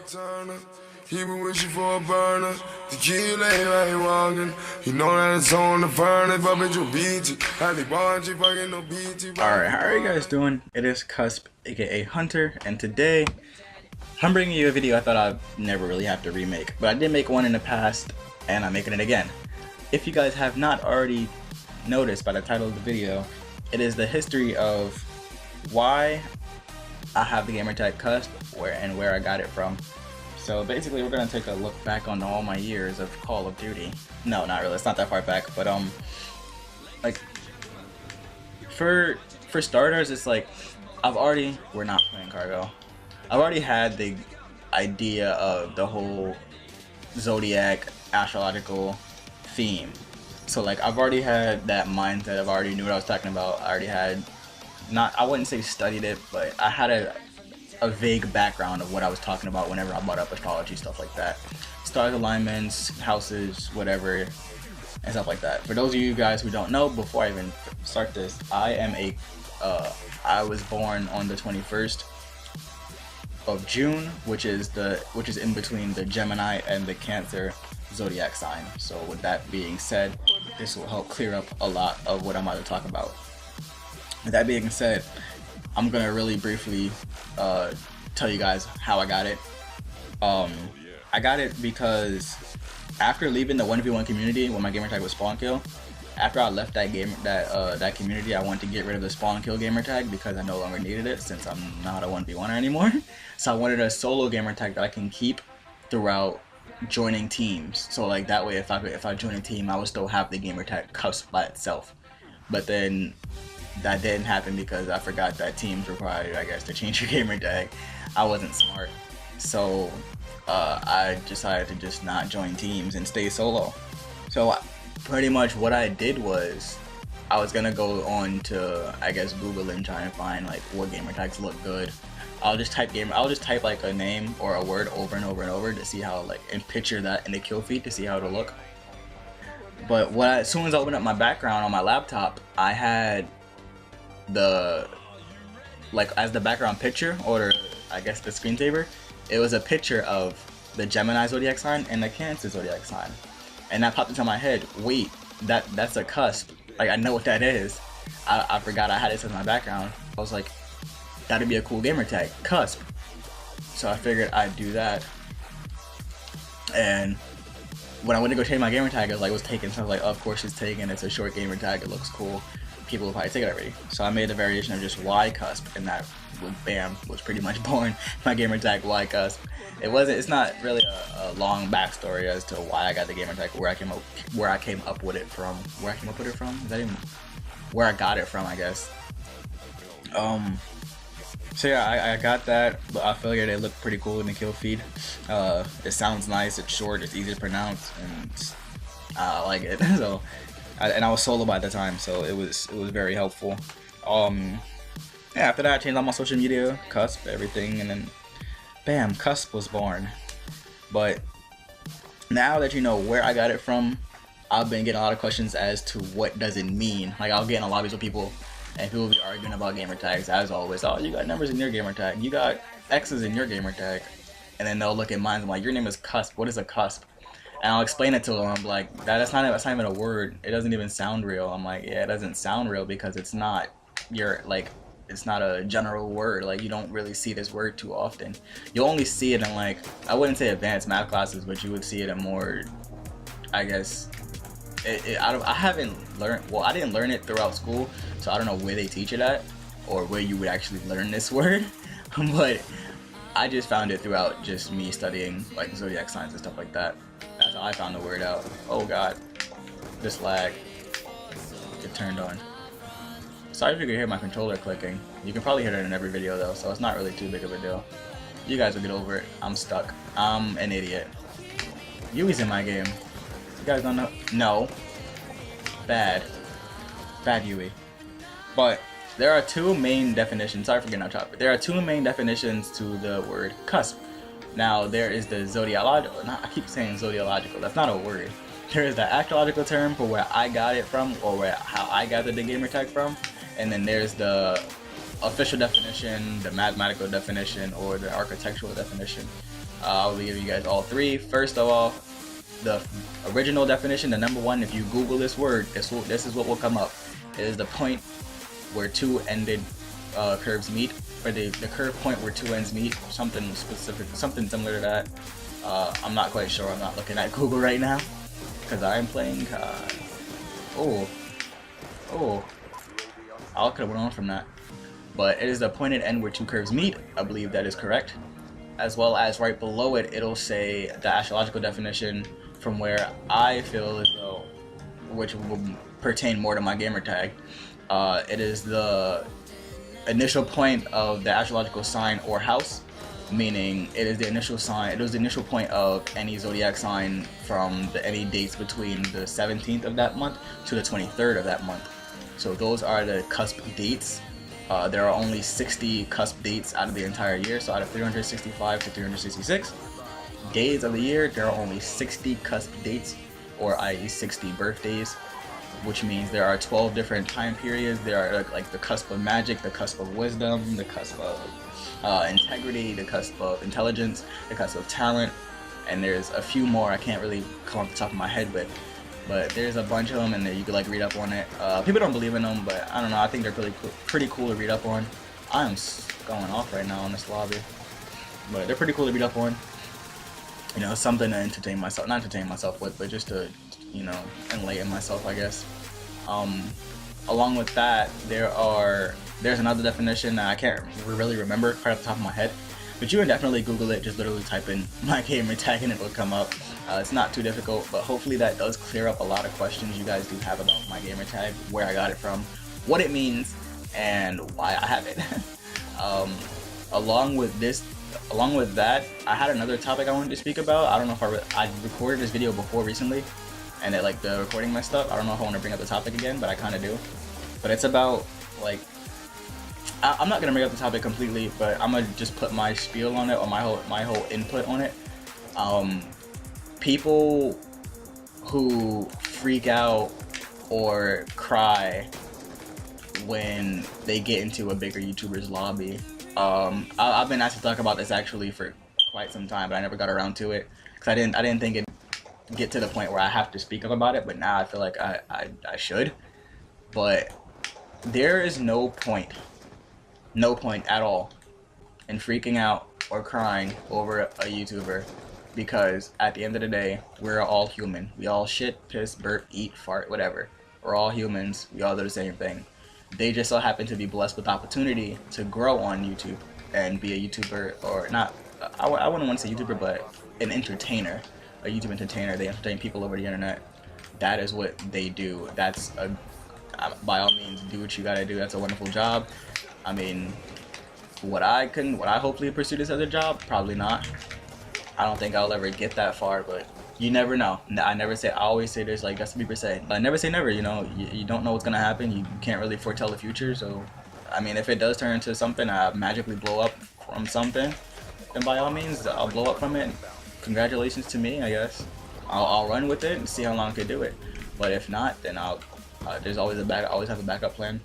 Turner. He been wishing for a burner. The kid lay right walking. You know that it's on the furnace, but bitch, you beat it. How they want you fucking no beat you. Alright, how are you guys doing? It is Cusp, aka Hunter, and today I'm bringing you a video I thought I'd never really have to remake, but I did make one in the past, and I'm making it again. If you guys have not already noticed by the title of the video, it is the history of why I have the gamertag Cusp, where I got it from. So basically, we're gonna take a look back on all my years of Call of Duty. No, not really. It's not that far back, but like for starters, it's like we're not playing cargo. I've already had the idea of the whole zodiac astrological theme. So like I've already had that mindset. I've already knew what I was talking about. I already had I wouldn't say studied it, but I had a vague background of what I was talking about whenever I brought up astrology, stuff like that. Stars alignments, houses, whatever, and stuff like that. For those of you guys who don't know, before I even start this, I was born on the 21st of June, which is in between the Gemini and the Cancer zodiac sign. So with that being said, this will help clear up a lot of what I'm about to talk about. With that being said, I'm gonna really briefly tell you guys how I got it. I got it because after leaving the 1v1 community when my gamertag was spawn kill, after I left that community, I wanted to get rid of the spawn kill gamertag because I no longer needed it since I'm not a 1v1er anymore. So I wanted a solo gamertag that I can keep throughout joining teams. So like that way, if I join a team, I would still have the gamertag Cusp by itself. But then that didn't happen because I forgot that teams required, I guess, to change your gamer tag. I wasn't smart, so I decided to just not join teams and stay solo. So pretty much what I did was I was gonna go on to, I guess, Google and try and find like what gamer tags look good. I'll just type like a name or a word over and over and over to see how, and picture that in the kill feed to see how it'll look. But as soon as I opened up my background on my laptop, I had as the background picture, or I guess the screensaver, it was a picture of the Gemini zodiac sign and the Cancer zodiac sign, and that popped into my head. Wait, that's a cusp. Like, I know what that is. I forgot I had it as my background. I was like, that'd be a cool gamer tag, Cusp. So I figured I'd do that. And when I went to go change my gamer tag, it was taken. So I was like, oh, of course it's taken. It's a short gamer tag. It looks cool. People will probably take it already. So I made a variation of just Y Cusp, and that was pretty much born. My gamer tag Y Cusp. It's not really a long backstory as to why I got the gamer tag, where I came up with it from. Is that even where I got it from, I guess. So yeah, I got that, but I figured it looked pretty cool in the kill feed. It sounds nice, it's short, it's easy to pronounce, and I like it. So, and I was solo by the time, so it was very helpful. Yeah, after that, I changed all my social media, Cusp, everything, and then bam, Cusp was born. But now that you know where I got it from, I've been getting a lot of questions as to what does it mean. Like, I'll get in a lobbies with people, and people will be arguing about gamer tags as always. Oh, you got numbers in your gamer tag, you got X's in your gamer tag, and then they'll look at mine and be like, your name is Cusp. What is a cusp? And I'll explain it to them. I'm like, that's not even a word. It doesn't even sound real. I'm like, yeah, it doesn't sound real because it's not it's not a general word. Like, you don't really see this word too often. You only see it in, like, I wouldn't say advanced math classes, but you would see it in more, I guess, I haven't learned, well, I didn't learn it throughout school, so I don't know where they teach it at or where you would actually learn this word. But I just found it throughout just me studying like zodiac signs and stuff like that. That's how I found the word out. Oh god, this lag. It turned on. Sorry if you can hear my controller clicking. You can probably hear it in every video though, so it's not really too big of a deal. You guys will get over it. I'm stuck. I'm an idiot. Yui's in my game. You guys don't know? No. Bad Yui. But there are two main definitions. Sorry for getting off topic. There are two main definitions to the word cusp. Now, there is the zodiological. I keep saying zodiological. That's not a word. There is the astrological term for where I got it from, or how I gathered the gamer tag from, and then there's the official definition, the mathematical definition, or the architectural definition. I'll be giving you guys all three. First of all, the original definition, the number one, if you Google this word, this is what will come up. It is the point where two ended curves meet, or the curve point where two ends meet, something specific, something similar to that. I'm not quite sure. I'm not looking at Google right now because I am playing COD. I could have went on from that. But it is the pointed end where two curves meet. I believe that is correct. As well as right below it, it'll say the astrological definition from where I feel as though, which will pertain more to my gamer tag. It is the initial point of the astrological sign or house, meaning it is the initial sign. It was the initial point of any zodiac sign from any dates between the 17th of that month to the 23rd of that month. So those are the cusp dates. There are only 60 cusp dates out of the entire year. So out of 365 to 366 days of the year, there are only 60 cusp dates, or i.e. 60 birthdays, which means there are 12 different time periods. There are like the cusp of magic, the cusp of wisdom, the cusp of integrity, the cusp of intelligence, the cusp of talent, and there's a few more I can't really come off the top of my head with. But there's a bunch of them, and you could like read up on it. People don't believe in them, but I don't know. I think they're pretty cool to read up on. I'm going off right now in this lobby, but they're pretty cool to read up on. You know, something to entertain myself, not entertain myself with, but just to, you know, enlighten myself, I guess. Along with that, there's another definition that I can't really remember right off the top of my head, but you can definitely Google it. Just literally type in my gamer tag and it will come up. It's not too difficult, but hopefully that does clear up a lot of questions you guys do have about my gamer tag, where I got it from, what it means, and why I have it. Along with that, I had another topic I wanted to speak about. I don't know if I recorded this video before recently, and it, like, the recording messed up. I don't know if I want to bring up the topic again, but I kind of do. But it's about, like, I'm not gonna bring up the topic completely, but I'm gonna just put my spiel on it, or my whole input on it. People who freak out or cry when they get into a bigger YouTuber's lobby. I've been asked to talk about this actually for quite some time, but I never got around to it because I didn't think it'd get to the point where I have to speak up about it. But now I feel like I should. But there is no point at all in freaking out or crying over a YouTuber, because at the end of the day, we're all human. We all shit, piss, burp, eat, fart, whatever. We're all humans. We all do the same thing. They just so happen to be blessed with the opportunity to grow on YouTube and be a YouTuber, or not, I wouldn't want to say YouTuber, but an entertainer, a YouTube entertainer. They entertain people over the internet. That is what they do. That's by all means, do what you gotta do. That's a wonderful job. I mean, would I hopefully pursue this as a job? Probably not. I don't think I'll ever get that far, but you never know. I always say this, like Justin Bieber said, I never say never. You know, you don't know what's gonna happen. You can't really foretell the future. So, I mean, if it does turn into something, I magically blow up from something, then by all means, I'll blow up from it. Congratulations to me, I guess. I'll run with it and see how long I can do it. But if not, then there's always always have a backup plan.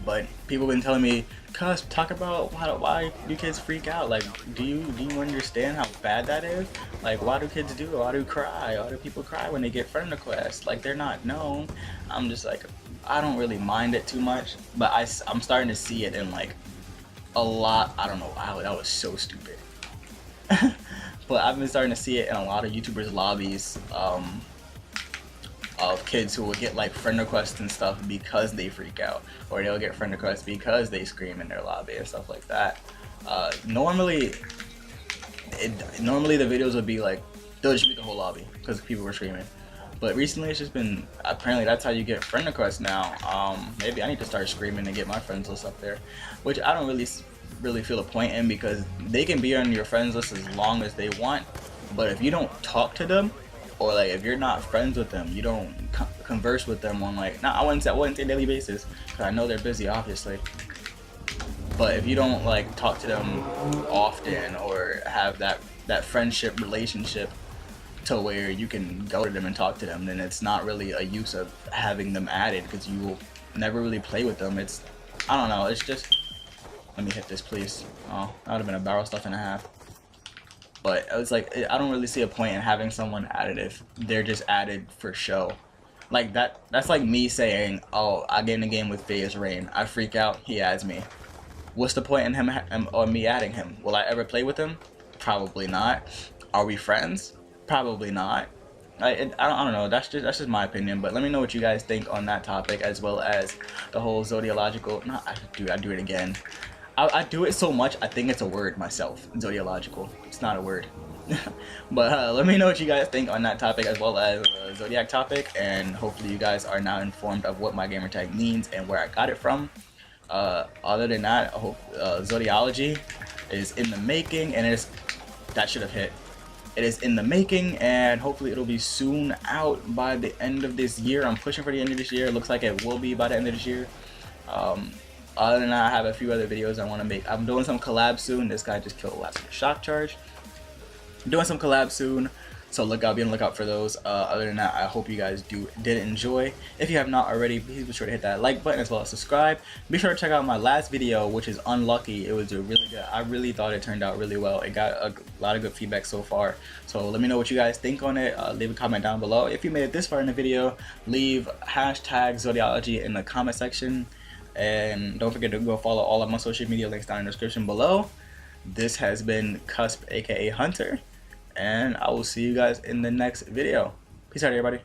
But people have been telling me, Cusp, talk about why do kids freak out? Like, do you understand how bad that is? Like, why do kids do it? Why do cry? Why do people cry when they get friend requests? Like, they're not known. I'm just like, I don't really mind it too much, but I'm starting to see it in like a lot. I don't know. Wow, that was so stupid. But I've been starting to see it in a lot of YouTubers' lobbies. Of kids who will get like friend requests and stuff because they freak out, or they'll get friend requests because they scream in their lobby and stuff like that. Normally the videos would be like, they'll just mute the whole lobby because people were screaming. But recently it's just been, apparently that's how you get friend requests now. Maybe I need to start screaming and get my friends list up there, which I don't really feel a point in, because they can be on your friends list as long as they want, but if you don't talk to them, or like if you're not friends with them, you don't converse with them on like, I wouldn't say daily basis, because I know they're busy obviously, but if you don't like talk to them often or have that friendship relationship to where you can go to them and talk to them, then it's not really a use of having them added, because you will never really play with them. It's, I don't know, it's just, let me hit this please. Oh, that would have been a barrel stuff and a half. But it was like, I don't really see a point in having someone added if they're just added for show. Like that's like me saying, oh, I get in a game with Phase Rain, I freak out, he adds me. What's the point in him or me adding him? Will I ever play with him? Probably not. Are we friends? Probably not. I don't know. That's just my opinion. But let me know what you guys think on that topic, as well as the whole zodiological. No, I do it again. I do it so much, I think it's a word myself. Zodiological. It's not a word. But let me know what you guys think on that topic, as well as the zodiac topic, and hopefully you guys are now informed of what my gamertag means and where I got it from. Other than that, I hope zodiology is in the making, and that should have hit. It is in the making, and hopefully it'll be soon out by the end of this year. I'm pushing for the end of this year. It looks like it will be by the end of this year. Other than that, I have a few other videos I want to make. I'm doing some collabs soon. This guy just killed a last shock charge. I'm doing some collabs soon, so be on the lookout for those. Other than that, I hope you guys did enjoy. If you have not already, please be sure to hit that like button, as well as subscribe. Be sure to check out my last video, which is Unlucky. It was really good. I really thought it turned out really well. It got a lot of good feedback so far. So let me know what you guys think on it. Leave a comment down below. If you made it this far in the video, leave hashtag Zodiology in the comment section. And don't forget to go follow all of my social media links down in the description below. This has been Cusp, aka Hunter, and I will see you guys in the next video. Peace out, everybody.